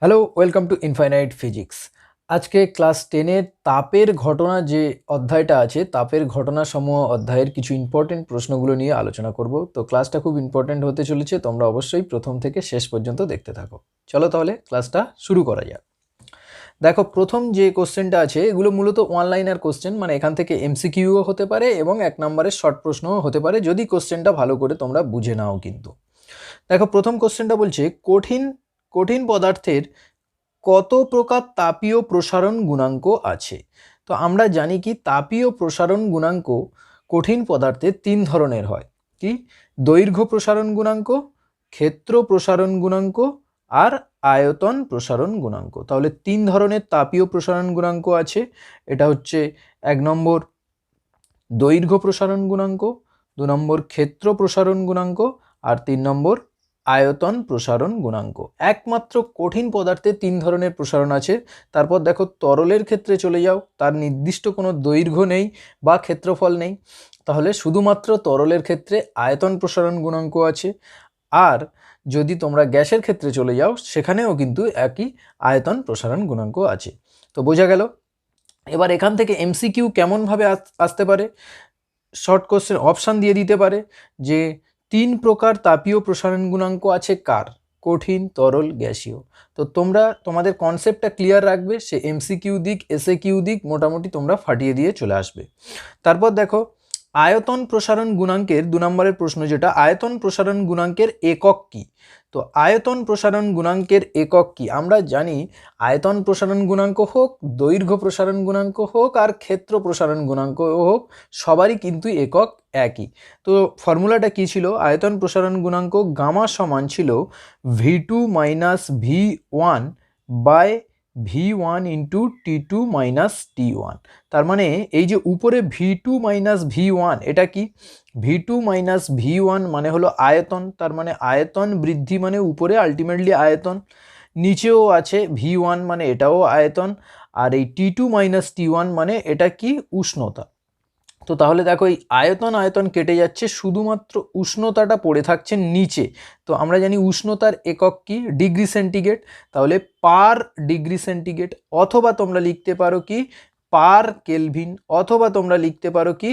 Hello, welcome to infinite physics. আজকে class 10-এর তাপের ঘটনা যে অধ্যায়টা আছে, তাপের ঘটনাসমূহ অধ্যায়ের কিছু ইম্পর্টেন্ট প্রশ্নগুলো নিয়ে আলোচনা করব। তো ক্লাসটা খুব ইম্পর্টেন্ট হতে চলেছে, তোমরা অবশ্যই প্রথম থেকে শেষ পর্যন্ত দেখতে থাকো। চলো তাহলে ক্লাসটা শুরু করা যাক। দেখো, প্রথম যে কোশ্চেনটা আছে এগুলো মূলত ওয়ান লাইনার কোশ্চেন, মানে এখান থেকে এমসিকিউও হতে পারে এবং 1 নম্বরের শর্ট প্রশ্নও হতে পারে যদি কোশ্চেনটা ভালো করে তোমরা বুঝে নাও। কিন্তু দেখো, প্রথম কোশ্চেনটা বলছে কঠিন কঠিন পদার্থের কত প্রকার তাপীয় প্রসারণ গুণাঙ্ক আছে। তো আমরা জানি কি তাপীয় প্রসারণ গুণাঙ্ক কঠিন পদার্থে 3 ধরনের হয়। কি? দৈর্ঘ্য প্রসারণ গুণাঙ্ক, ক্ষেত্র প্রসারণ গুণাঙ্ক আর আয়তন প্রসারণ গুণাঙ্ক। তাহলে 3 ধরনের তাপীয় প্রসারণ গুণাঙ্ক আছে। এটা হচ্ছে 1 নম্বর দৈর্ঘ্য প্রসারণ গুণাঙ্ক, 2 নম্বর ক্ষেত্র প্রসারণ গুণাঙ্ক আর 3 নম্বর আয়তন প্রসারণ গুণাঙ্ক। একমাত্র কঠিন পদার্থে 3 ধরনের প্রসারণ আছে। তারপর দেখো, তরলের ক্ষেত্রে চলে যাও, তার নির্দিষ্ট কোনো দৈর্ঘ্য নেই বা ক্ষেত্রফল নেই, তাহলে শুধুমাত্র তরলের ক্ষেত্রে আয়তন প্রসারণ গুণাঙ্ক আছে। আর যদি তোমরা গ্যাসের ক্ষেত্রে চলে যাও, সেখানেও কিন্তু একই আয়তন প্রসারণ গুণাঙ্ক আছে। তো বোঝা গেল। এবার এখান থেকে এমসিকিউ কেমনভাবে আসতে পারে? শর্ট কোশ্চেন অপশান দিয়ে দিতে পারে যে 3 প্রকার তাপীয় প্রসারণ গুণাঙ্ক আছে কার? কঠিন, তরল, গ্যাসীয়। তো তোমরা তোমাদের কনসেপ্টটা ক্লিয়ার রাখবে, সে এমসিকিউ দিক এসএকিউ দিক মোটামুটি তোমরা ফাটিয়ে দিয়ে চলে আসবে। তারপর দেখো, আয়তন প্রসারণ গুণাঙ্কের 2 নম্বরের প্রশ্ন, যেটা আয়তন প্রসারণ গুণাঙ্কের একক কি? তো আয়তন প্রসারণ গুণাঙ্কের একক কি? আমরা জানি আয়তন প্রসারণ গুণাঙ্ক হোক, দৈর্ঘ্য প্রসারণ গুণাঙ্ক হোক আর ক্ষেত্র প্রসারণ গুণাঙ্ক হোক, সবারই কিন্তু একক একই। তো ফর্মুলাটা কি ছিল? আয়তন প্রসারণ গুণাঙ্ক গামা সমান ছিল V2 minus V1 by V1 into T2 minus T1। তার মানে এই যে উপরে V2 মাইনাস V1, এটা কি? V2 মাইনাস V1 মানে হলো আয়তন, তার মানে আয়তন বৃদ্ধি মানে উপরে আলটিমেটলি আয়তন, নিচেও আছে V1 মানে এটাও আয়তন, আর এই T2 মাইনাস T1 মানে এটা কি? উষ্ণতা। তো তাহলে দেখো, এই আয়তন আয়তন কেটে যাচ্ছে, শুধুমাত্র উষ্ণতাটা পড়ে থাকছে নিচে। তো আমরা জানি উষ্ণতার একক কি? Degree centigrade. তাহলে পার ডিগ্রি সেন্টিগ্রেড, অথবা তোমরা লিখতে পারো কি পার কেলভিন, অথবা তোমরা লিখতে পারো কি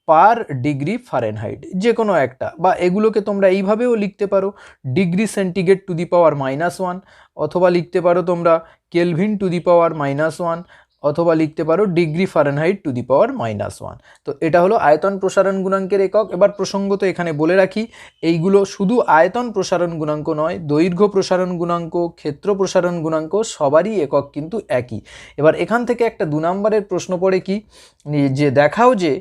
পার ডিগ্রি ফারেনহাইট, যে কোনো একটা। বা এগুলোকে তোমরা এইভাবেও লিখতে পারো, ডিগ্রি সেন্টিগ্রেড টু দি পাওয়ার -1, অথবা লিখতে পারো তোমরা কেলভিন টু দি পাওয়ার -1, অথবা লিখতে পারো ডিগ্রি ফারেনহাইট টু দি পাওয়ার -1। তো এটা হলো আয়তন প্রসারণ গুণাঙ্কের একক। এবার প্রসঙ্গত এখানে বলে রাখি, এইগুলো শুধু আয়তন প্রসারণ গুণাঙ্ক নয়, দৈর্ঘ্য প্রসারণ গুণাঙ্ক, ক্ষেত্র প্রসারণ গুণাঙ্ক সবারই একক কিন্তু একই। এবার এখান থেকে একটা 2 নম্বরের প্রশ্ন পড়ে কি, যে দেখাও যে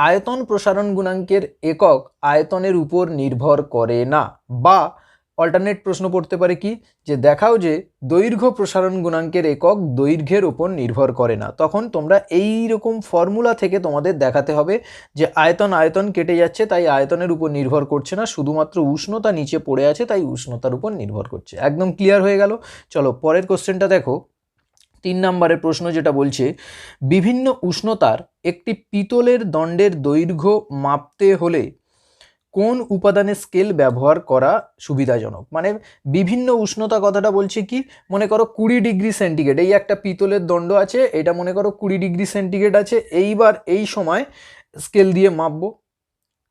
আয়তন প্রসারণ গুণাঙ্কের একক আয়তনের উপর নির্ভর করে না। বা অল্টারনেট প্রশ্ন পড়তে পারে কি, যে দেখাও যে দৈর্ঘ্য প্রসারণ গুণাঙ্কের একক দৈর্ঘ্যের ওপর নির্ভর করে না। তখন তোমরা এই রকম ফর্মুলা থেকে তোমাদের দেখাতে হবে যে আয়তন আয়তন কেটে যাচ্ছে, তাই আয়তনের উপর নির্ভর করছে না, শুধুমাত্র উষ্ণতা নিচে পড়ে আছে, তাই উষ্ণতার উপর নির্ভর করছে। একদম ক্লিয়ার হয়ে গেল। চলো পরের কোশ্চেনটা দেখো, 3 নম্বরের প্রশ্ন, যেটা বলছে বিভিন্ন উষ্ণতার একটি পিতলের দণ্ডের দৈর্ঘ্য মাপতে হলে কোন উপাদানের স্কেল ব্যবহার করা সুবিধাজনক? মানে বিভিন্ন উষ্ণতা কথাটা বলছে কি, মনে করো 20 ডিগ্রি সেন্টিগ্রেড, এই একটা পিতলের দণ্ড আছে, এটা মনে করো 20 ডিগ্রি সেন্টিগ্রেড আছে। এইবার এই সময় স্কেল দিয়ে মাপবো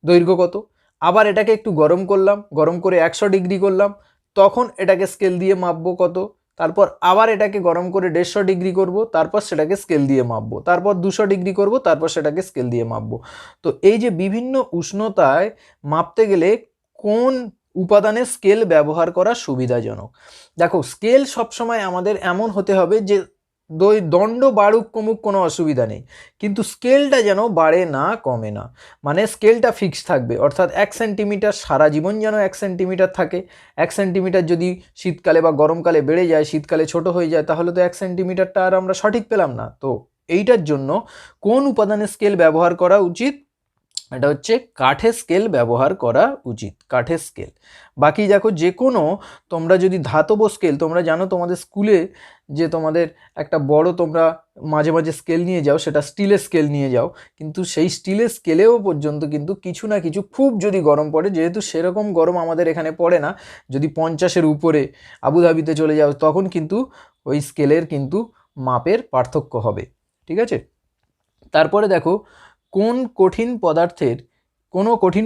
দৈর্ঘ্য কত। আবার এটাকে একটু গরম করলাম, গরম করে 100 ডিগ্রি করলাম, তখন এটাকে স্কেল দিয়ে মাপবো কত। তারপর আবার এটাকে গরম করে 150 ডিগ্রি করব, তারপর সেটাকে স্কেল দিয়ে মাপবো। তারপর 200 ডিগ্রি করব, তারপর সেটাকে স্কেল দিয়ে মাপবো। তো এই যে বিভিন্ন উষ্ণতায় মাপতে গেলে কোন উপাদানের স্কেল ব্যবহার করা সুবিধাজনক? দেখো, স্কেল সবসময় আমাদের এমন হতে হবে যে দণ্ড বাড়ুক কমুক কোনো অসুবিধা নেই, কিন্তু স্কেলটা যেন বাড়ে না কমে না, মানে স্কেলটা ফিক্স থাকবে। অর্থাৎ 1 সেন্টিমিটার সারা জীবন যেন 1 সেন্টিমিটার থাকে। 1 সেন্টিমিটার যদি শীতকালে বা গরমকালে বেড়ে যায়, শীতকালে ছোট হয়ে যায়, তাহলে তো 1 সেন্টিমিটারটা আর আমরা সঠিক পেলাম না। তো এইটার জন্য কোন উপাদানের স্কেল ব্যবহার করা উচিত? এটা হচ্ছে কাঠের স্কেল ব্যবহার করা উচিত, কাঠের স্কেল। বাকি দেখো যে কোনো তোমরা যদি ধাতব স্কেল, তোমরা জানো তোমাদের স্কুলে যে তোমাদের একটা বড় তোমরা মাঝে মাঝে স্কেল নিয়ে যাও, সেটা স্টিলের স্কেল নিয়ে যাও, কিন্তু সেই স্টিলের স্কেলেও পর্যন্ত কিন্তু কিছু না কিছু, খুব যদি গরম পড়ে, যেহেতু সেরকম গরম আমাদের এখানে পড়ে না, যদি 50-এর উপরে আবুধাবিতে চলে যাও তখন কিন্তু ওই স্কেলের কিন্তু মাপের পার্থক্য হবে, ঠিক আছে। তারপরে দেখো কোনো কঠিন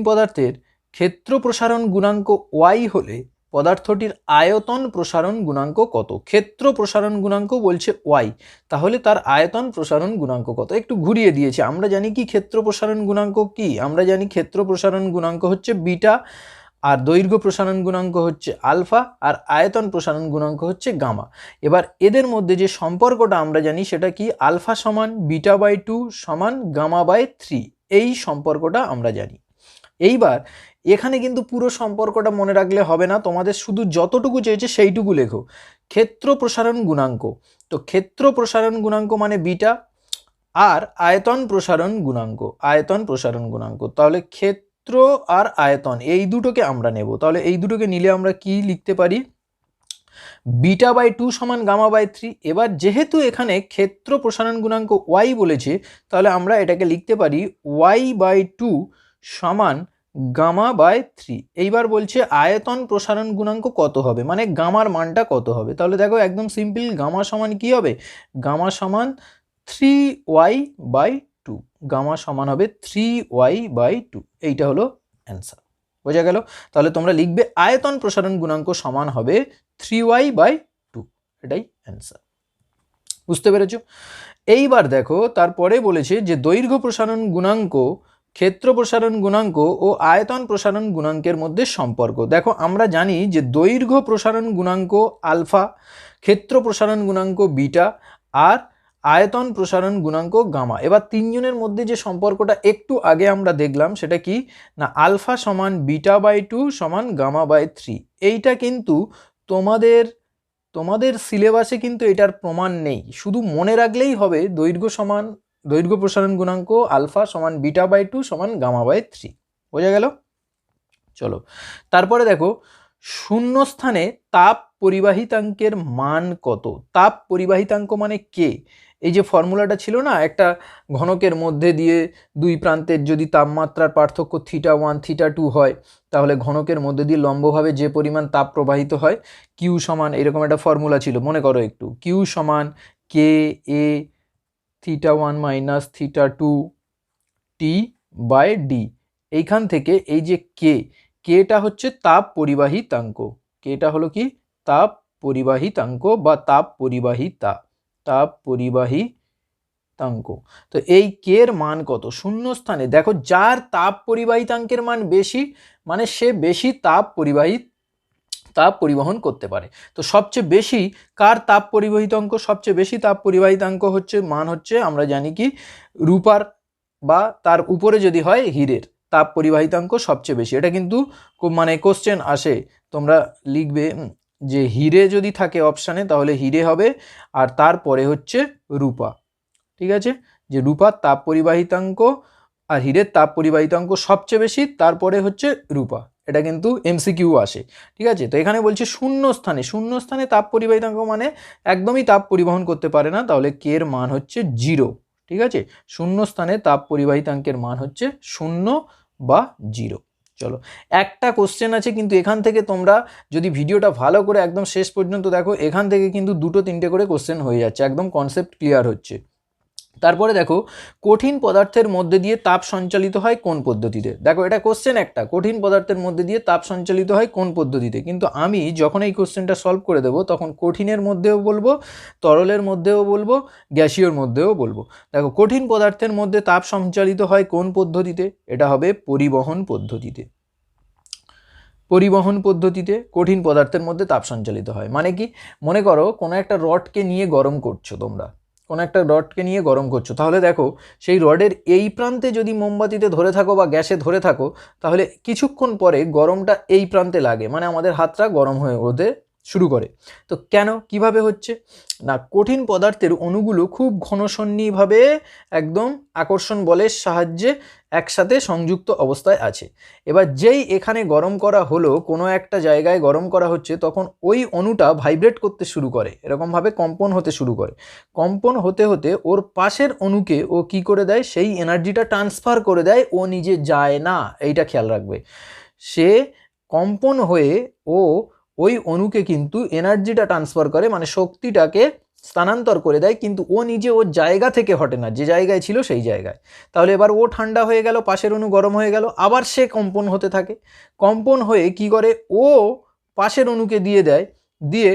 পদার্থের ক্ষেত্র প্রসারণ গুণাঙ্ক ওয়াই হলে পদার্থটির আয়তন প্রসারণ গুণাঙ্ক কত। ক্ষেত্র প্রসারণ গুণাঙ্ক বলছে ওয়াই, তাহলে তার আয়তন প্রসারণ গুণাঙ্ক কত। একটু ঘুরিয়ে দিয়েছে, আমরা জানি কি ক্ষেত্র প্রসারণ গুণাঙ্ক কি, আমরা জানি ক্ষেত্র প্রসারণ গুণাঙ্ক হচ্ছে বিটা, আর দৈর্ঘ্য প্রসারণ গুণাঙ্ক হচ্ছে আলফা, আর আয়তন প্রসারণ গুণাঙ্ক হচ্ছে গামা। এবার এদের মধ্যে যে সম্পর্কটা আমরা জানি সেটা কি, আলফা সমান β/2 সমান γ/3, এই সম্পর্কটা আমরা জানি। এইবার এখানে কিন্তু পুরো সম্পর্কটা মনে রাখলে হবে না, তোমাদের শুধু যতটুকু চেয়েছে সেইটুকু লেখো। ক্ষেত্র প্রসারণ গুণাঙ্ক, তো ক্ষেত্র প্রসারণ গুণাঙ্ক মানে বিটা, আর আয়তন প্রসারণ গুণাঙ্ক, তাহলে ক্ষেত্র আর আয়তন এই দুটোকে আমরা নেব। তাহলে এই দুটোকে নিলে আমরা কি লিখতে পারি, β/2 সমান γ/3। এবার যেহেতু এখানে ক্ষেত্র প্রসারণ গুণাঙ্ক ওয়াই বলেছে, তাহলে আমরা এটাকে লিখতে পারি y/2 সমান γ/3। এইবার বলছে আয়তন প্রসারণ গুণাঙ্ক কত হবে, মানে গামার মানটা কত হবে। তাহলে দেখো একদম সিম্পল, গামা সমান কি হবে, গামা সমান 3y/2, গামা সমান হবে 3y/2, এইটা হলো অ্যান্সার। বোঝা গেল? তাহলে তোমরা লিখবে আয়তন প্রসারণ গুণাঙ্ক সমান হবে 3y/2, এটাই অ্যান্সার। বুঝতে পেরেছ? এইবার দেখো তারপরে বলেছে যে দৈর্ঘ্য প্রসারণ গুণাঙ্ক, ক্ষেত্র প্রসারণ গুণাঙ্ক ও আয়তন প্রসারণ গুণাঙ্কের মধ্যে সম্পর্ক। দেখো আমরা জানি যে দৈর্ঘ্য প্রসারণ গুণাঙ্ক আলফা, ক্ষেত্র প্রসারণ গুণাঙ্ক বিটা, আর আয়তন প্রসারণ গুণাঙ্ক গামা। এবার তিনজনের মধ্যে যে সম্পর্কটা একটু আগে আমরা দেখলাম সেটা কি না, আলফা সমান β/2 সমান γ/3। এইটা কিন্তু তোমাদের সিলেবাসে কিন্তু এটার প্রমাণ নেই, শুধু মনে রাখলেই হবে দৈর্ঘ্য প্রসারণ গুণাঙ্ক আলফা সমান β/2 সমান γ/3। বোঝা গেল? চলো তারপরে দেখো শূন্যস্থানে তাপ পরিবাহিতাঙ্কের মান কত। তাপ পরিবাহিতাঙ্ক মানে কে, এই যে ফর্মুলাটা ছিল না, একটা ঘনকের মধ্যে দিয়ে দুই প্রান্তের যদি তাপমাত্রার পার্থক্য θ1 θ2 হয়, তাহলে ঘনকের মধ্যে দিয়ে লম্বভাবে যে পরিমাণ তাপ প্রবাহিত হয়, কিউ সমান, এরকম একটা ফর্মুলা ছিল, মনে করো একটু, কিউ সমান কে এ θ1 মাইনাস θ2 T/D। এইখান থেকে এই যে কেটা হচ্ছে তাপ পরিবাহিতাঙ্ক, কেটা হলো কি তাপ পরিবাহিতাঙ্ক বা তাপ পরিবাহিতাঙ্ক। তো এই কে এর মান কত শূন্যস্থানে, দেখো যার তাপ পরিবাহিতাঙ্কের মান বেশি মানে সে বেশি তাপ পরিবহন করতে পারে। তো সবচেয়ে বেশি কার তাপ পরিবাহিতাঙ্ক, সবচেয়ে বেশি তাপ পরিবাহিতাঙ্ক হচ্ছে মান হচ্ছে আমরা জানি কি রূপার, বা তার উপরে যদি হয় হীরের তাপ পরিবাহিতাঙ্ক সবচেয়ে বেশি। এটা কিন্তু মানে কোশ্চেন আসে, তোমরা লিখবে যে হীরে যদি থাকে অপশানে তাহলে হীরে হবে, আর তারপরে হচ্ছে রূপা, ঠিক আছে, যে রূপার তাপ পরিবাহিতাঙ্ক আর হীরের তাপ পরিবাহিতাঙ্ক সবচেয়ে বেশি, তারপরে হচ্ছে রূপা। এটা কিন্তু এমসিকিউ আসে, ঠিক আছে। তো এখানে বলছে শূন্যস্থানে তাপ পরিবাহিতাঙ্ক মানে একদমই তাপ পরিবহন করতে পারে না, তাহলে কে এর মান হচ্ছে 0, ঠিক আছে। শূন্যস্থানে তাপ পরিবাহিতাঙ্কের মান হচ্ছে 0 বা 0। চলো একটা কোশ্চেন আছে, কিন্তু এখান থেকে তোমরা যদি ভিডিওটা ভালো করে একদম শেষ পর্যন্ত দেখো, এখান থেকে কিন্তু 2-3টে করে কোশ্চেন হয়ে যাচ্ছে, একদম কনসেপ্ট ক্লিয়ার হচ্ছে। তারপরে দেখো কঠিন পদার্থের মধ্যে দিয়ে তাপ সঞ্চালিত হয় কোন পদ্ধতিতে। দেখো এটা কোশ্চেন একটা, কঠিন পদার্থের মধ্যে দিয়ে তাপ সঞ্চালিত হয় কোন পদ্ধতিতে, কিন্তু আমি যখন এই কোশ্চেনটা সলভ করে দেবো তখন কঠিনের মধ্যেও বলবো, তরলের মধ্যেও বলবো, গ্যাসীয়র মধ্যেও বলবো। দেখো কঠিন পদার্থের মধ্যে তাপ সঞ্চালিত হয় কোন পদ্ধতিতে, এটা হবে পরিবহন পদ্ধতিতে কঠিন পদার্থের মধ্যে তাপ সঞ্চালিত হয়। মানে কি, মনে করো কোনো একটা রডকে নিয়ে গরম করছো, তাহলে দেখো সেই রডের এই প্রান্তে যদি মোমবাতিতে ধরে থাকো বা গ্যাসে ধরে থাকো, তাহলে কিছুক্ষণ পরে গরমটা এই প্রান্তে লাগে, মানে আমাদের হাতটা গরম হয়ে ওঠে শুরু করে। তো কেন, কিভাবে হচ্ছে না, কঠিন পদার্থের অণুগুলো খুব ঘনসন্নিভাবে একদম আকর্ষণ বলের সাহায্যে একসাথে সংযুক্ত অবস্থায় আছে। এবার যেই এখানে গরম করা হলো, কোনো একটা জায়গায় গরম করা হচ্ছে, তখন ওই অণুটা ভাইব্রেট করতে শুরু করে, এরকমভাবে কম্পন হতে শুরু করে। কম্পন হতে হতে ওর পাশের অণুকে ও কি করে দেয়, সেই এনার্জিটা ট্রান্সফার করে দেয়, ও নিজে যায় না, এইটা খেয়াল রাখবে। সে কম্পন হয়ে ও ওই অণুকে কিন্তু এনার্জিটা ট্রান্সফার করে, মানে শক্তিটাকে স্থানান্তর করে দেয়, কিন্তু ও নিজে ওর জায়গা থেকে হটে না, যে জায়গায় ছিল সেই জায়গায়। তাহলে এবার ও ঠান্ডা হয়ে গেল, পাশের অণু গরম হয়ে গেল, আবার সে কম্পন হতে থাকে। কম্পন হয়ে কি করে, ও পাশের অণুকে দিয়ে দেয়, দিয়ে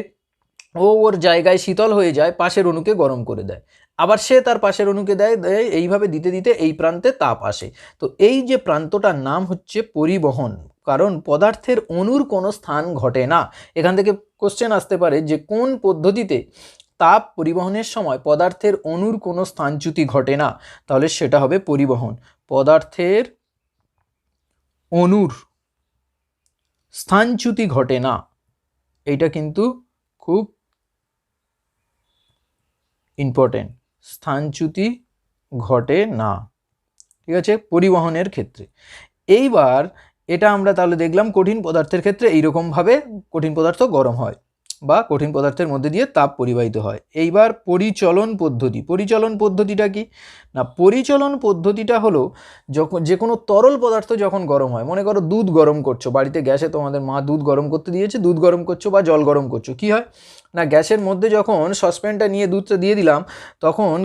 ও ওর জায়গায় শীতল হয়ে যায়, পাশের অণুকে গরম করে দেয়, আবার সে তার পাশের অণুকে দেয়, এইভাবে দিতে দিতে এই প্রান্তে তাপ আসে। তো এই যে প্রান্তটার নাম হচ্ছে পরিবহন, কারণ পদার্থের অণুর কোনো স্থান ঘটে না। এখান থেকে কোশ্চেন আসতে পারে যে কোন পদ্ধতিতে তাপ পরিবহনের সময় পদার্থের অণুর কোনো স্থানচ্যুতি ঘটে না, তাহলে সেটা হবে পরিবহন। পদার্থের অণুর স্থানচ্যুতি ঘটে না, এইটা কিন্তু খুব ইম্পর্টেন্ট, স্থানচ্যুতি ঘটে না, ঠিক আছে, পরিবহনের ক্ষেত্রে। এইবার এটা আমরা তাহলে দেখলাম কঠিন পদার্থের ক্ষেত্রে এইরকমভাবে কঠিন পদার্থ গরম হয় বা কঠিন পদার্থের মধ্যে দিয়ে তাপ পরিবাহিত হয়। এইবার পরিচলন পদ্ধতি, পরিচলন পদ্ধতিটা কি না, পরিচলন পদ্ধতিটা হলো যখন যে কোনো তরল পদার্থ যখন গরম হয়, মনে করো দুধ গরম করছো বাড়িতে, গ্যাসে তোমাদের মা দুধ গরম করতে দিয়েছে, দুধ গরম করছো বা জল গরম করছো, কি হয় না, গ্যাসের মধ্যে যখন সসপ্যানটা নিয়ে দুধটা দিয়ে দিলাম, তখন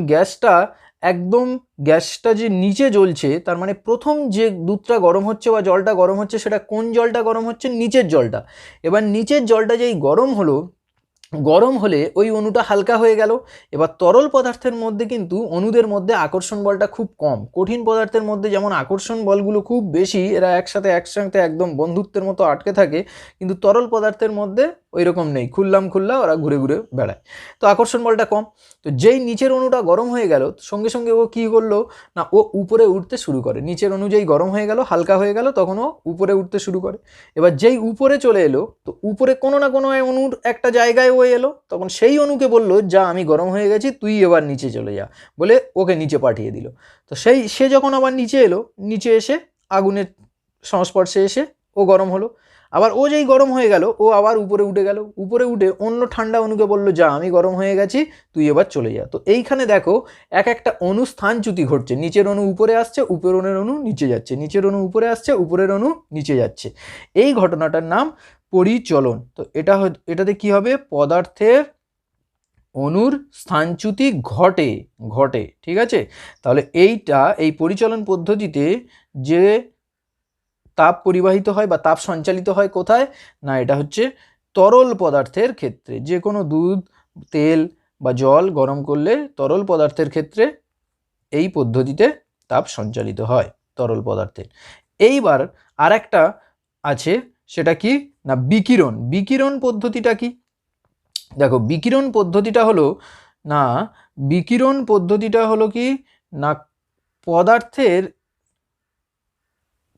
গ্যাসটা যে নিচে জ্বলছে, তার মানে প্রথম যে দুধটা গরম হচ্ছে বা জলটা গরম হচ্ছে, সেটা কোন জলটা গরম হচ্ছে, নিচের জলটা। এবার নিচের জলটা যেই গরম হলো, গরম হলে ওই অণুটা হালকা হয়ে গেল। এবার তরল পদার্থের মধ্যে কিন্তু অণুদের মধ্যে আকর্ষণ বলটা খুব কম, কঠিন পদার্থের মধ্যে যেমন আকর্ষণ বলগুলো খুব বেশি, এরা একসাথে একদম বন্ধুত্বের মতো আটকে থাকে, কিন্তু তরল পদার্থের মধ্যে ওই রকম নেই, খুল্লা ওরা ঘুরে ঘুরে বেড়ায়, তো আকর্ষণ বলটা কম। তো যেই নিচের অণুটা গরম হয়ে গেল, সঙ্গে সঙ্গে ও কী করলো না, ও উপরে উঠতে শুরু করে, নিচের অণু যেই গরম হয়ে গেল, হালকা হয়ে গেল, তখন ও উপরে উঠতে শুরু করে। এবার যেই উপরে চলে এলো, তো উপরে কোনো না কোনো অণুর একটা জায়গায় ও এলো, তখন সেই অণুকে বললো, যা আমি গরম হয়ে গেছি, তুই এবার নিচে চলে যা, বলে ওকে নিচে পাঠিয়ে দিল। তো সে যখন আবার নিচে এলো, নিচে এসে আগুনের সংস্পর্শে এসে ও গরম হলো, আবার ও যেই গরম হয়ে গেল, ও আবার উপরে উঠে গেল, উপরে উঠে অন্য ঠান্ডা অণুকে বললো, যা আমি গরম হয়ে গেছি, তুই এবার চলে যা। তো এইখানে দেখো একটা অণু স্থানচ্যুতি ঘটছে, নিচের অণু উপরে আসছে, উপরের অণু নিচে যাচ্ছে, নিচের অণু উপরে আসছে, উপরের অণু নিচে যাচ্ছে, এই ঘটনাটার নাম পরিচলন। তো এটাতে কি হবে, পদার্থের অণুর স্থানচ্যুতি ঘটে, ঠিক আছে। তাহলে এই পরিচলন পদ্ধতিতে যে তাপ পরিবাহিত হয় বা তাপ সঞ্চালিত হয় কোথায় না, এটা হচ্ছে তরল পদার্থের ক্ষেত্রে, যে কোনো দুধ, তেল বা জল গরম করলে তরল পদার্থের ক্ষেত্রে এই পদ্ধতিতে তাপ সঞ্চালিত হয় তরল পদার্থের। এইবার আর একটা আছে, সেটা কি না বিকিরণ পদ্ধতিটা কি, দেখো বিকিরণ পদ্ধতিটা হলো কি না,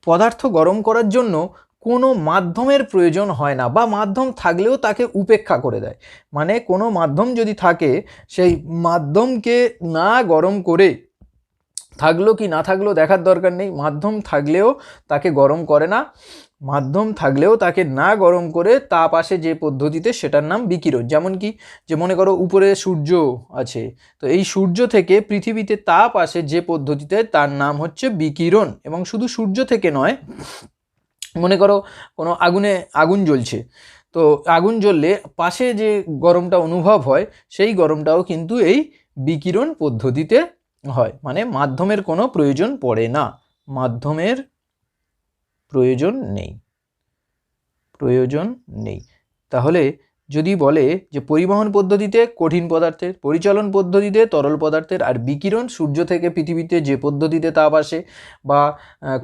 পদার্থ গরম করার জন্য কোনো মাধ্যমের প্রয়োজন হয় না, বা মাধ্যম থাকলেও তাকে উপেক্ষা করে দেয়। মানে কোনো মাধ্যম যদি থাকে, সেই মাধ্যমকে না গরম করে, থাকলো কি না থাকলো দেখার দরকার নেই, মাধ্যম থাকলেও তাকে গরম করে না, মাধ্যম থাকলেও তাকে না গরম করে তাপ আসে যে পদ্ধতিতে, সেটার নাম বিকিরণ। যেমন কি, যে মনে করো উপরে সূর্য আছে, তো এই সূর্য থেকে পৃথিবীতে তাপ আসে যে পদ্ধতিতে, তার নাম হচ্ছে বিকিরণ। এবং শুধু সূর্য থেকে নয়, মনে করো কোনো আগুন জ্বলছে, তো আগুন জ্বললে পাশে যে গরমটা অনুভব হয়, সেই গরমটাও কিন্তু এই বিকিরণ পদ্ধতিতে হয়। মানে মাধ্যমের কোনো প্রয়োজন পড়ে না, মাধ্যমের প্রয়োজন নেই। তাহলে যদি বলে যে পরিবহন পদ্ধতিতে কঠিন পদার্থের, পরিচলন পদ্ধতিতে তরল পদার্থের, আর বিকিরণ সূর্য থেকে পৃথিবীতে যে পদ্ধতিতে তাপ আসে, বা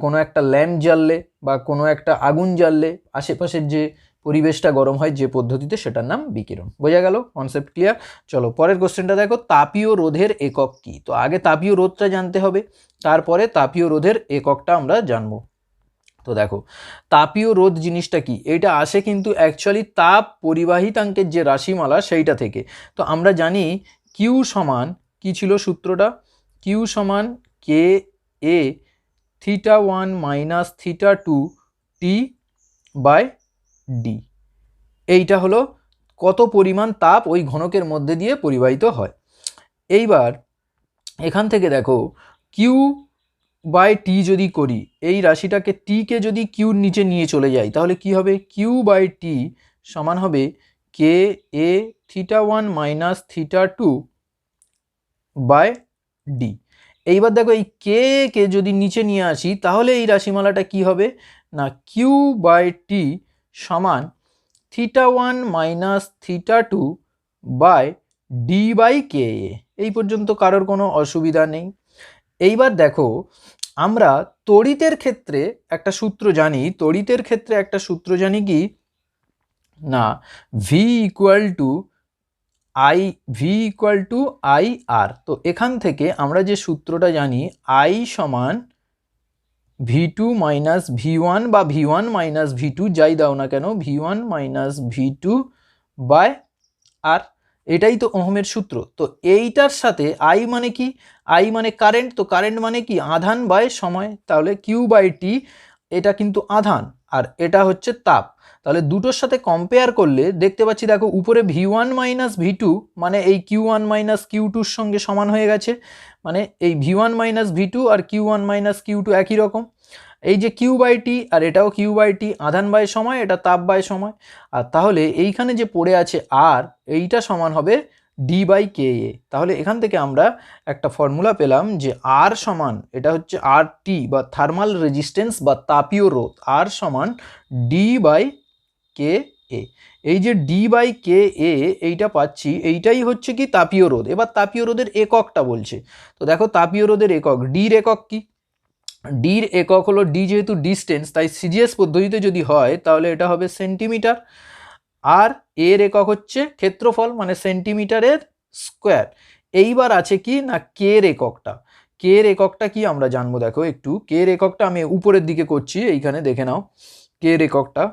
কোনো একটা ল্যাম্প জ্বাললে বা কোনো একটা আগুন জ্বাললে আশেপাশের যে পরিবেশটা গরম হয় যে পদ্ধতিতে, সেটার নাম বিকিরণ। বোঝা গেল, কনসেপ্ট ক্লিয়ার। চলো পরের কোশ্চেনটা দেখো, তাপীয় রোধের একক কি। তো আগে তাপীয় রোধটা জানতে হবে, তারপরে তাপীয় রোধের এককটা আমরা জানবো। তো তো দেখো তাপীয় রোধ জিনিসটা কি, এটা আসে কিন্তু অ্যাকচুয়ালি তাপ পরিবাহিতাঙ্কের যে রাশিমালা সেইটা থেকে। তো আমরা জানি কিউ সমান কি ছিল সূত্রটা, কিউ সমান K A theta 1 minus theta 2 T by D. এইটা হলো কত পরিমাণ তাপ ওই ঘনকের মধ্যে দিয়ে পরিবাহিত হয়। এইবার এখান থেকে দেখো কিউ বাই টি যদি করি, এই রাশিটাকে টিকে যদি কিউর নিচে নিয়ে চলে যাই তাহলে কি হবে, কিউ বাই টি সমান হবে K A theta 1 minus theta 2 by D. এইবার দেখো এই কে যদি নিচে নিয়ে আসি তাহলে এই রাশিমালাটা কি হবে না, কিউ বাই টি সমান theta 1 minus theta 2 by D by K A. এই পর্যন্ত কারোর কোনো অসুবিধা নেই। এইবার দেখো আমরা তড়িতের ক্ষেত্রে একটা সূত্র জানি, তড়িতের ক্ষেত্রে একটা সূত্র জানি কি না, V equal to I R. তো এখান থেকে আমরা যে সূত্রটা জানি আই সমান V two minus V one বা V one minus V two, যাই দাও না কেন, V one minus V two by R. এটাই তো ওহমের সূত্র। তো এইটার সাথে আই মানে কি, আই মানে কারেন্ট, তো কারেন্ট মানে কি আধান বাই সময়, তাহলে কিউ বাই টি এটা কিন্তু আধান আর এটা হচ্ছে তাপ। তাহলে দুটোর সাথে কম্পেয়ার করলে দেখতে পাচ্ছি দেখো উপরে V one minus V two মানে এই কিউ ওয়ান মাইনাস কিউ টুর সঙ্গে সমান হয়ে গেছে, মানে এই V one minus V two আর Q one minus Q two একই রকম। এই যে কিউ বাই টি আর এটাও কিউ বাই টি, আধান বাই সময়, এটা তাপ বাই সময়। আর তাহলে এইখানে যে পড়ে আছে আর, এইটা সমান হবে ডি বাই কে এ। তাহলে এখান থেকে আমরা একটা ফর্মুলা পেলাম যে আর সমান, এটা হচ্ছে আর টি বা থার্মাল রেজিস্ট্যান্স বা তাপীয় রোধ, আর সমান ডি বাই কে এ। এই যে ডি বাই কে এ এইটা পাচ্ছি, এইটাই হচ্ছে কি তাপীয় রোধ। এবার তাপীয় রোধের এককটা বলছে। তো দেখো তাপীয় রোধের একক, ডির একক কি, ডির একক হলো, ডি যেহেতু ডিস্টেন্স তাই সিজিএস পদ্ধতিতে যদি হয় তাহলে এটা হবে সেন্টিমিটার, আর এর একক হচ্ছে ক্ষেত্রফল মানে সেন্টিমিটারের স্কোয়ার। এইবার আছে কি না কে এর এককটা, কে এর এককটা কি আমরা জানবো। দেখো একটু কে এর এককটা আমি উপরের দিকে করছি, এইখানে দেখে নাও কে এর এককটা।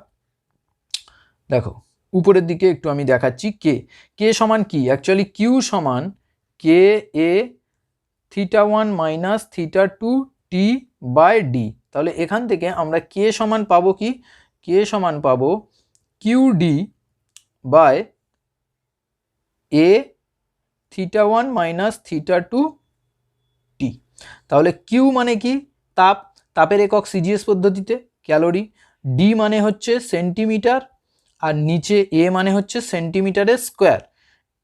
দেখো উপরের দিকে একটু আমি দেখাচ্ছি, কে সমান কি, অ্যাকচুয়ালি কিউ সমান K A theta 1 minus theta 2 T by D. তাহলে এখান থেকে আমরা কে সমান পাবো কি, কে সমান পাবো Q D by A theta 1 minus theta 2 t. তাহলে কিউ মানে কি তাপ, তাপের একক সিজিএস পদ্ধতিতে ক্যালোরি, ডি মানে হচ্ছে সেন্টিমিটার আর নিচে এ মানে হচ্ছে সেন্টিমিটারের square,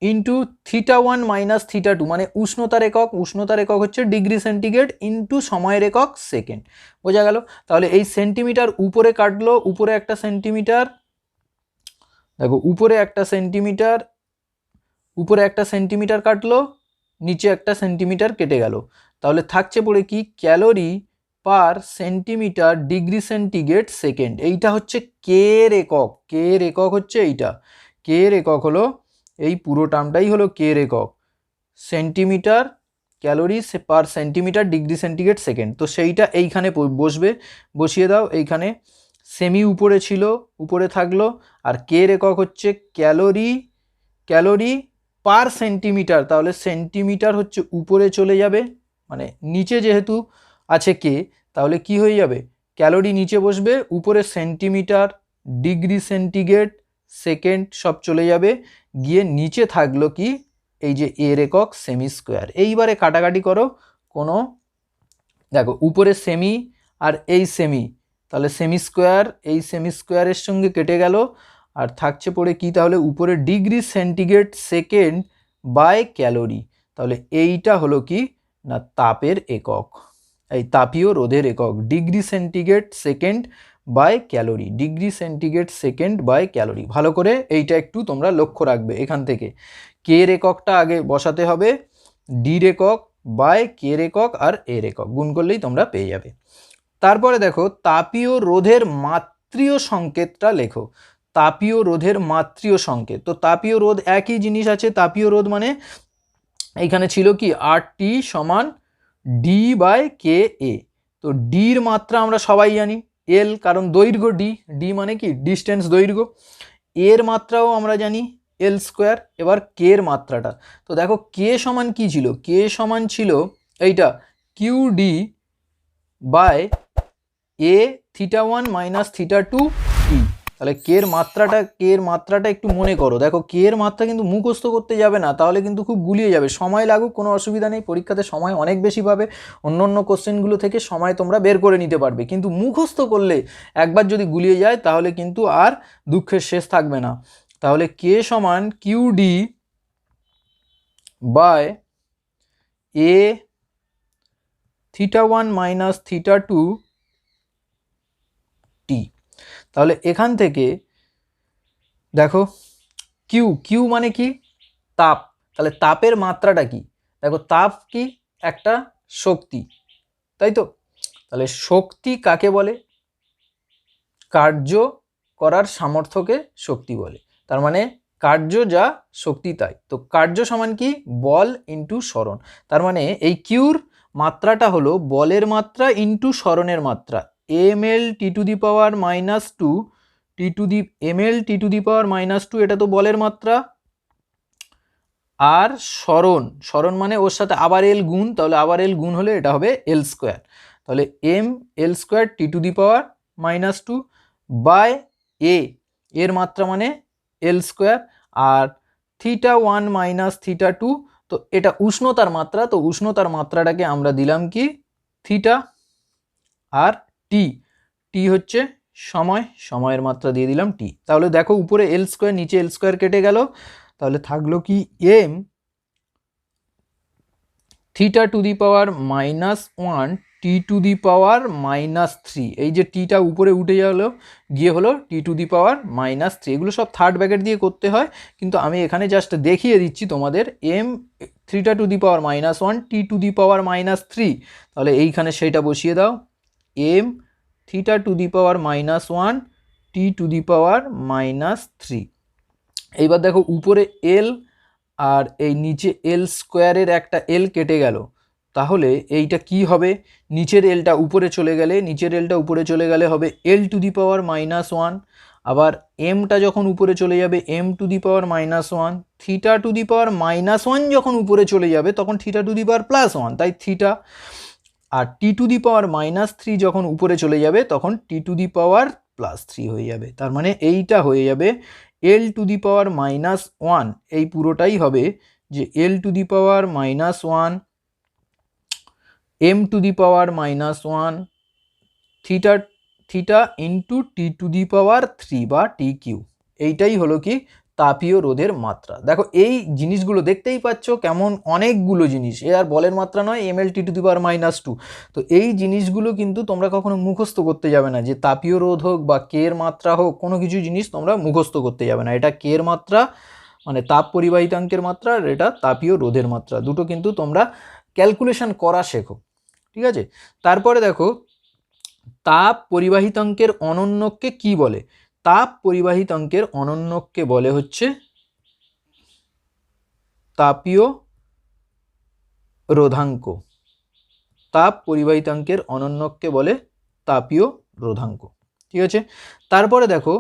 into theta 1 minus theta 2 মানে উষ্ণতার একক, উষ্ণতার একক হচ্ছে ডিগ্রি সেন্টিগ্রেড, ইন্টু সময়ের একক সেকেন্ড। বোঝা গেল? তাহলে এই সেন্টিমিটার উপরে কাটলো, উপরে একটা সেন্টিমিটার, দেখো উপরে একটা সেন্টিমিটার, উপরে একটা সেন্টিমিটার কাটলো, নিচে একটা সেন্টিমিটার কেটে গেল। তাহলে থাকছে পড়ে কি calorie per centimetre degree centigrade second. এইটা হচ্ছে কে এর একক, কে এর একক হচ্ছে এইটা, কে এর একক হলো এই পুরো টার্মটাই হলো কে এর একক, centimetre calorie per centimetre degree centigrade second. তো সেইটা এইখানে বসবে, বসিয়ে দাও এইখানে, সেমি উপরে ছিল উপরে থাকলো, আর কে এর একক হচ্ছে ক্যালোরি পার সেন্টিমিটার, তাহলে সেন্টিমিটার হচ্ছে উপরে চলে যাবে, মানে নিচে যেহেতু আছে কে তাহলে কি হয়ে যাবে, ক্যালোরি নিচে বসবে, উপরে সেন্টিমিটার ডিগ্রি সেন্টিগ্রেড সেকেন্ড সব চলে যাবে, গিয়ে নিচে থাকলো কি এই যে এর একক সেমি স্কোয়ার। এইবারে কাটাকাটি করো, কোনো দেখো উপরে সেমি আর এই সেমি, তাহলে সেমি স্কোয়ার এই সেমি স্কোয়ারের সঙ্গে কেটে গেল, আর থাকছে পড়ে কি তাহলে উপরে degree centigrade second by calorie. তাহলে এইটা হলো কি না তাপের একক, এই তাপীয় রোধের একক degree centigrade second by calorie, degree centigrade second by calorie. ভালো করে এইটা একটু তোমরা লক্ষ্য রাখবে। এখান থেকে কে এর এককটা আগে বসাতে হবে, ডির একক বাই কে এর একক আর এর একক গুণ করলেই তোমরা পেয়ে যাবে। তারপরে দেখো তাপীয় রোধের মাত্রীয় সংকেতটা লেখো, তাপীয় রোধের মাত্রীয় সংকেত। তো তাপীয় রোধ একই জিনিস আছে, তাপীয় রোধ মানে এইখানে ছিল কি আর টি সমান ডি বাই কে এ। তো ডির মাত্রা আমরা সবাই জানি, এল, কারণ দৈর্ঘ্য ডি, ডি মানে কি ডিস্টেন্স, দৈর্ঘ্য। এর মাত্রাও আমরা জানি এল স্কোয়ার। এবার কে এর মাত্রাটা, তো দেখো কে সমান কি ছিল, কে সমান ছিল এইটা Q D by A theta one minus theta two T. তাহলে কে এর মাত্রাটা একটু মনে করো। দেখো কে এর মাত্রা কিন্তু মুখস্থ করতে যাবে না, তাহলে কিন্তু খুব গুলিয়ে যাবে। সময় লাগুক কোনো অসুবিধা নেই, পরীক্ষাতে সময় অনেক বেশি পাবে, অন্য অন্য কোশ্চেনগুলো থেকে সময় তোমরা বের করে নিতে পারবে, কিন্তু মুখস্থ করলে একবার যদি গুলিয়ে যায় তাহলে কিন্তু আর দুঃখের শেষ থাকবে না। তাহলে কে সমান Q D by A theta one minus theta two T. তাহলে এখান থেকে দেখো কিউ, কিউ মানে কি তাপ, তাহলে তাপের মাত্রাটা কি, দেখো তাপ কি একটা শক্তি, তাই তো। তাহলে শক্তি কাকে বলে, কার্য করার সামর্থ্যকে শক্তি বলে, তার মানে কার্য যা শক্তি তাই। তো কার্য সমান কি বল ইন্টু সরণ, তার মানে এই কিউর মাত্রাটা হলো বলের মাত্রা ইন্টু সরণের মাত্রা, M L T to the power minus two T to the M L T to the power minus two, এটা তো বলের মাত্রা। আর সরণ, সরণ মানে ওর সাথে আবার এল গুণ, তাহলে আবার এল গুণ হলে এটা হবে এল স্কোয়ার। তাহলে M L square T to the power minus two by A, এর মাত্রা মানে এল স্কোয়ার, আর theta one minus theta two, তো এটা উষ্ণতার মাত্রা, তো উষ্ণতার মাত্রাটাকে আমরা দিলাম কি থিটা, আর টি, টি হচ্ছে সময়, সময়ের মাত্রা দিয়ে দিলাম টি। তাহলে দেখো উপরে এল স্কোয়ার নিচে এল স্কোয়ার কেটে গেল, তাহলে থাকলো কি M theta to the power minus one T to the power minus three, এই যে টিটা উপরে উঠে গেল গিয়ে হলো T to the power minus three. এগুলো সব থার্ড ব্র্যাকেট দিয়ে করতে হয়, কিন্তু আমি এখানে জাস্ট দেখিয়ে দিচ্ছি তোমাদের। M theta to the power minus one T to the power minus three, তাহলে এইখানে সেইটা বসিয়ে দাও, M theta to the power minus one T to the power minus three. এইবার দেখো উপরে এল আর এই নিচে এল স্কোয়ারের একটা এল কেটে গেল, তাহলে এইটা কি হবে, নিচের এলটা উপরে চলে গেলে, নিচের এলটা উপরে চলে গেলে হবে L to the power minus one, আবার এমটা যখন উপরে চলে যাবে M to the power minus one, theta to the power minus one যখন উপরে চলে যাবে তখন theta to the power plus one, তাই থিটা, আর T to the power minus three যখন উপরে চলে যাবে তখন T to the power plus three হয়ে যাবে, তার মানে এইটা হয়ে যাবে L to the power minus one, এই পুরোটাই হবে যে L to the power minus one M to the power minus one theta theta into T to the power three বা টি কিউ, এইটাই হলো কি তাপীয় রোধের মাত্রা। দেখো এই জিনিসগুলো দেখতেই পাচ্ছ কেমন অনেকগুলো জিনিস, এ আর বলের মাত্রা নয়, M L T to the power minus two. তো এই জিনিসগুলো কিন্তু তোমরা কখনো মুখস্থ করতে যাবে না, যে তাপীয় রোধ হোক বা কে এর মাত্রা হোক, কোনো কিছু জিনিস তোমরা মুখস্থ করতে যাবে না। এটা কে এর মাত্রা মানে তাপ পরিবাহিতাঙ্কের মাত্রা, আর এটা তাপীয় রোধের মাত্রা, দুটো কিন্তু তোমরা ক্যালকুলেশন করা শেখো, ঠিক আছে। তারপরে দেখো তাপ পরিবাহিতাঙ্কের অনন্যককে কি বলে, তাপ পরিবাহিতাঙ্কের অনন্যককে বলে হচ্ছে তাপীয় রোধাঙ্ক, তাপ পরিবাহিতাঙ্কের অনন্যককে বলে তাপীয় রোধাঙ্ক, ঠিক আছে। তারপরে দেখো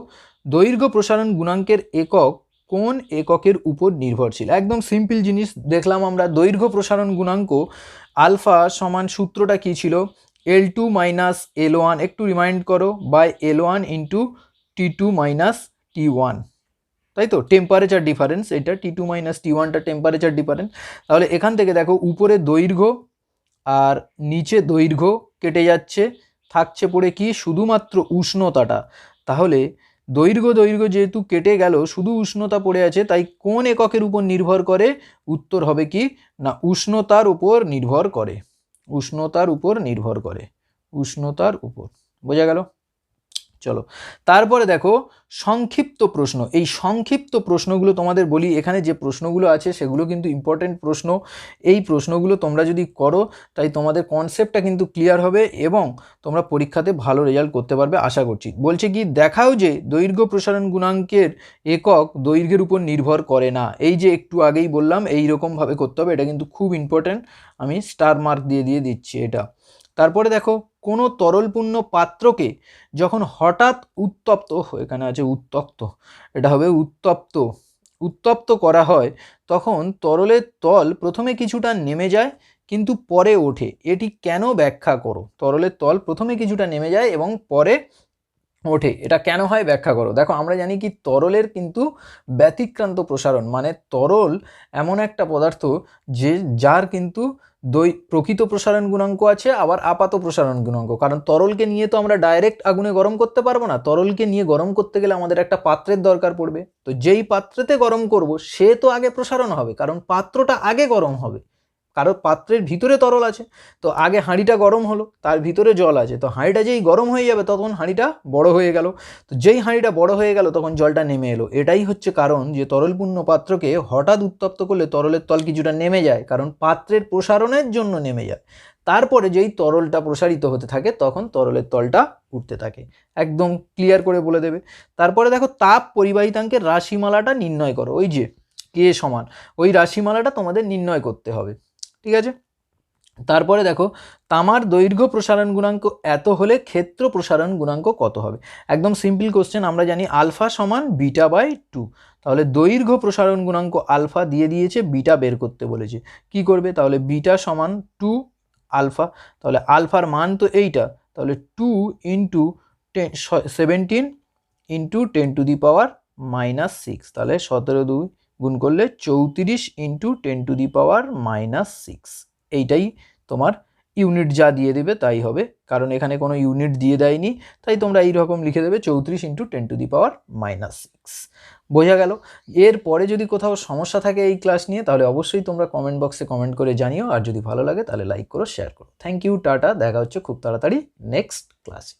দৈর্ঘ্য প্রসারণ গুণাঙ্কের একক কোন এককের উপর নির্ভরশীল, একদম সিম্পল জিনিস দেখলাম আমরা। দৈর্ঘ্য প্রসারণ গুণাঙ্ক আলফা সমান সূত্রটা কি ছিল, L two minus L one, একটু রিমাইন্ড করো, by L one into T two minus t one, তাই তো, টেম্পারেচার ডিফারেন্স, এটা টি টু মাইনাস টি ওয়ানটা টেম্পারেচার ডিফারেন্স। তাহলে এখান থেকে দেখো উপরে দৈর্ঘ্য আর নিচে দৈর্ঘ্য কেটে যাচ্ছে, থাকছে পড়ে কি শুধুমাত্র উষ্ণতাটা, তাহলে দৈর্ঘ্য যেহেতু কেটে গেল শুধু উষ্ণতা পড়ে আছে, তাই কোন এককের উপর নির্ভর করে, উত্তর হবে কি না উষ্ণতার উপর নির্ভর করে, উষ্ণতার উপর নির্ভর করে, উষ্ণতার উপর, বোঝা গেল। চলো তারপরে দেখো সংক্ষিপ্ত প্রশ্ন, এই সংক্ষিপ্ত প্রশ্নগুলো তোমাদের বলি, এখানে যে প্রশ্নগুলো আছে সেগুলো কিন্তু ইম্পর্টেন্ট প্রশ্ন, এই প্রশ্নগুলো তোমরা যদি করো তাই তোমাদের কনসেপ্টটা কিন্তু ক্লিয়ার হবে এবং তোমরা পরীক্ষাতে ভালো রেজাল্ট করতে পারবে আশা করছি। বলছে কি দেখাও যে দৈর্ঘ্য প্রসারণ গুণাঙ্কের একক দৈর্ঘ্যের উপর নির্ভর করে না, এই যে একটু আগেই বললাম এই রকমভাবে করতে হবে, এটা কিন্তু খুব ইম্পর্টেন্ট, আমি স্টার মার্ক দিয়ে দিচ্ছি এটা। তারপরে দেখো কোনো তরলপূর্ণ পাত্রকে যখন হঠাৎ উত্তপ্ত, এখানে আছে উত্তপ্ত, এটা হবে উত্তপ্ত করা হয়, তখন তরলের তল প্রথমে কিছুটা নেমে যায় কিন্তু পরে ওঠে। এটি কেন ব্যাখ্যা করো? তরলের তল প্রথমে কিছুটা নেমে যায় এবং পরে ওঠে, এটা কেন হয় ব্যাখ্যা করো। দেখো আমরা জানি কি তরলের কিন্তু ব্যতিক্রান্ত প্রসারণ, মানে তরল এমন একটা পদার্থ যার কিন্তু প্রকৃত প্রসারণ গুণাঙ্ক আছে, আবার আপাত প্রসারণ গুণাঙ্ক। কারণ তরলকে নিয়ে তো আমরা ডাইরেক্ট আগুনে গরম করতে পারবো না, তরলকে নিয়ে গরম করতে গেলে আমাদের একটা পাত্রের দরকার পড়বে। তো যেই পাত্রেতে গরম করব সে তো আগে প্রসারণ হবে, কারণ পাত্রটা আগে গরম হবে, কারণ পাত্রের ভিতরে তরল আছে। তো আগে হাঁড়িটা গরম হলো, তার ভিতরে জল আছে, তো হাঁড়িটা যেই গরম হয়ে যাবে তখন হাঁড়িটা বড় হয়ে গেল, তো যেই হাঁড়িটা বড় হয়ে গেল তখন জলটা নেমে এলো। এটাই হচ্ছে কারণ যে তরলপূর্ণ পাত্রকে হঠাৎ উত্তপ্ত করলে তরলের তল কিছুটা নেমে যায়, কারণ পাত্রের প্রসারণের জন্য নেমে যায়। তারপরে যেই তরলটা প্রসারিত হতে থাকে তখন তরলের তলটা উঠতে থাকে। একদম ক্লিয়ার করে বলে দেবে। তারপরে দেখো তাপ পরিবাহিতাঙ্কের রাশিমালাটা নির্ণয় করো। ওই যে কে সমান, ওই রাশিমালাটা তোমাদের নির্ণয় করতে হবে, ঠিক আছে। তারপরে দেখো তামার দৈর্ঘ্য প্রসারণ গুণাঙ্ক এত হলে ক্ষেত্র প্রসারণ গুণাঙ্ক কত হবে। একদম সিম্পল কোশ্চেন, আমরা জানি আলফা সমান বিটা বাই 2, তাহলে দৈর্ঘ্য প্রসারণ গুণাঙ্ক আলফা দিয়ে দিয়েছে, বিটা বের করতে বলেছে। কি করবে, তাহলে বিটা সমান 2 আলফা, তাহলে আলফার মান তো এইটা, তাহলে 2 ইন্টু 17 ইন্টু 10⁻⁻6, তাহলে 17 গুণ করলে 34 ইন্টু 10⁻⁻6। এইটাই তোমার ইউনিট যা দিয়ে দেবে তাই হবে, কারণ এখানে কোনো ইউনিট দিয়ে দেয়নি, তাই তোমরা এইরকম লিখে দেবে 34 ইন্টু 10⁻⁻6। বোঝা গেল। এরপরে যদি কোথাও সমস্যা থাকে এই ক্লাস নিয়ে তাহলে অবশ্যই তোমরা কমেন্ট বক্সে কমেন্ট করে জানিও, আর যদি ভালো লাগে তাহলে লাইক করো, শেয়ার করো। থ্যাংক ইউ, টাটা, দেখা হচ্ছে খুব তাড়াতাড়ি নেক্সট ক্লাসে।